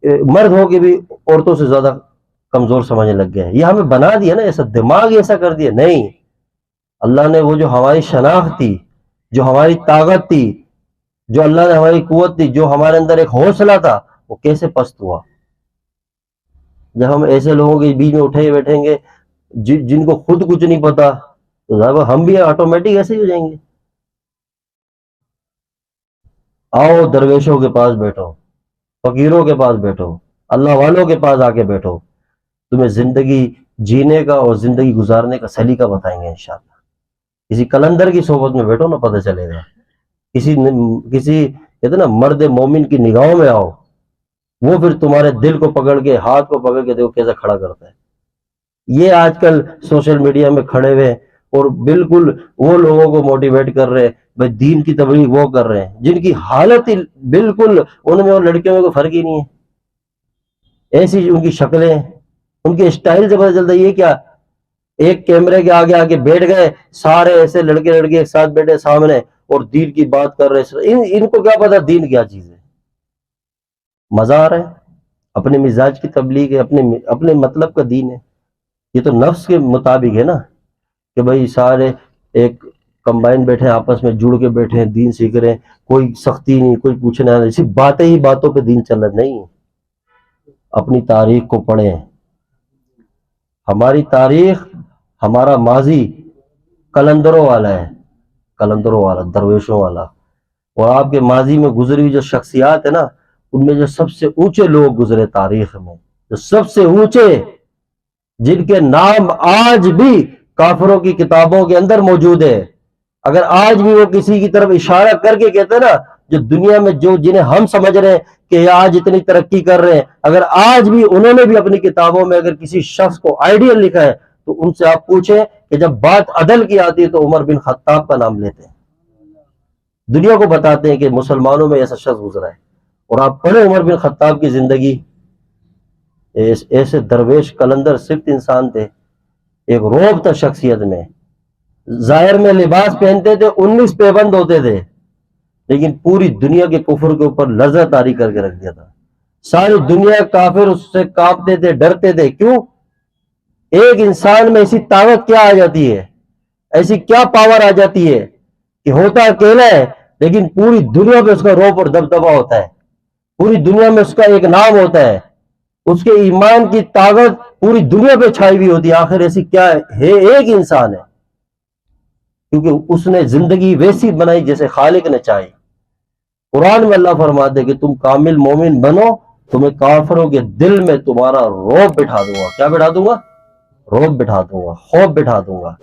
مرد ہو کے بھی عورتوں سے زیادہ کمزور سمجھنے لگ گئے ہیں. یہ ہمیں بنا دیا نا ایسا، دماغ ایسا کر دیا. نہیں، اللہ نے وہ جو ہماری شناخت تھی، جو ہماری طاقت تھی، جو اللہ نے ہماری قوت دی، جو ہمارے اندر ایک حوصلہ تھا، وہ کیسے پست ہوا جب ہم ایسے لوگوں کے بیچ میں اٹھے بیٹھیں گے جن کو خود کچھ نہیں پتا، تو ظاہر ہم بھی آٹومیٹک ایسے ہی ہو جائیں گے. آؤ درویشوں کے پاس بیٹھو، فقیروں کے پاس بیٹھو، اللہ والوں کے پاس آ کے بیٹھو، تمہیں زندگی جینے کا اور زندگی گزارنے کا سلیقہ بتائیں گے انشاءاللہ. کسی قلندر کی صحبت میں بیٹھو نا، پتہ چلے گا. کسی کہتے نا مرد مومن کی نگاہوں میں آؤ، وہ پھر تمہارے دل کو پکڑ کے، ہاتھ کو پکڑ کے دیکھو کیسا کھڑا کرتا ہے. یہ آج کل سوشل میڈیا میں کھڑے ہوئے اور بالکل وہ لوگوں کو موٹیویٹ کر رہے، بھائی دین کی تبلیغ وہ کر رہے ہیں جن کی حالت ہی بالکل ان میں اور لڑکیوں میں کوئی فرق ہی نہیں ہے. ایسی ان کی شکلیں، ان کے اسٹائل سے پتہ چلتا ہے یہ کیا، ایک کیمرے کے آگے آگے بیٹھ گئے سارے ایسے لڑکے لڑکے ایک ساتھ بیٹھے سامنے اور دین کی بات کر رہے. ان کو کیا پتا دین کیا چیز ہے. مزہ آ رہا ہے، اپنے مزاج کی تبلیغ ہے، اپنے مطلب کا دین ہے. یہ تو نفس کے مطابق ہے نا کہ بھائی سارے ایک کمبائن بیٹھے آپس میں جڑ کے بیٹھے ہیں، دین سیکھ رہے ہیں، کوئی سختی نہیں، کوئی پوچھنا نہیں، صرف باتیں ہی باتوں پہ دین چل رہا. نہیں، اپنی تاریخ کو پڑھیں. ہماری تاریخ، ہمارا ماضی قلندروں والا ہے، قلندروں والا، درویشوں والا. اور آپ کے ماضی میں گزری ہوئی جو شخصیات ہے نا، ان میں جو سب سے اونچے لوگ گزرے تاریخ میں، جو سب سے اونچے، جن کے نام آج بھی کافروں کی کتابوں کے اندر موجود ہے. اگر آج بھی وہ کسی کی طرف اشارہ کر کے کہتے ہیں نا، جو دنیا میں جو جنہیں ہم سمجھ رہے ہیں کہ آج اتنی ترقی کر رہے ہیں، اگر آج بھی انہوں نے بھی اپنی کتابوں میں اگر کسی شخص کو آئیڈیل لکھا ہے تو ان سے آپ پوچھیں کہ جب بات عدل کی آتی ہے تو عمر بن خطاب کا نام لیتے ہیں، دنیا کو بتاتے ہیں کہ مسلمانوں میں ایسا شخص گزرا ہے. اور آپ پڑھیں عمر بن خطاب کی زندگی، ایسے درویش قلندر صرف انسان تھے، ایک رعب تھا شخصیت میں. ظاہر میں لباس پہنتے تھے، 19 پیبند ہوتے تھے، لیکن پوری دنیا کے کفر کے اوپر لرزہ طاری کر کے رکھ دیا تھا. ساری دنیا کافر اس سے کانپتے تھے، ڈرتے تھے. کیوں؟ ایک انسان میں ایسی طاقت کیا آ جاتی ہے، ایسی کیا پاور آ جاتی ہے کہ ہوتا اکیلا ہے لیکن پوری دنیا پہ اس کا رعب اور دبدبہ ہوتا ہے، پوری دنیا میں اس کا ایک نام ہوتا ہے، اس کے ایمان کی طاقت پوری دنیا پہ چھائی ہوئی ہوتی ہے. آخر ایسی کیا ہے؟ ایک انسان ہے، کیونکہ اس نے زندگی ویسی بنائی جیسے خالق نے چاہی. قرآن میں اللہ فرماتے ہیں کہ تم کامل مومن بنو، تمہیں کافروں کے دل میں تمہارا رعب بٹھا دوں گا. کیا بٹھا دوں گا؟ رعب بٹھا دوں گا، خوف بٹھا دوں گا.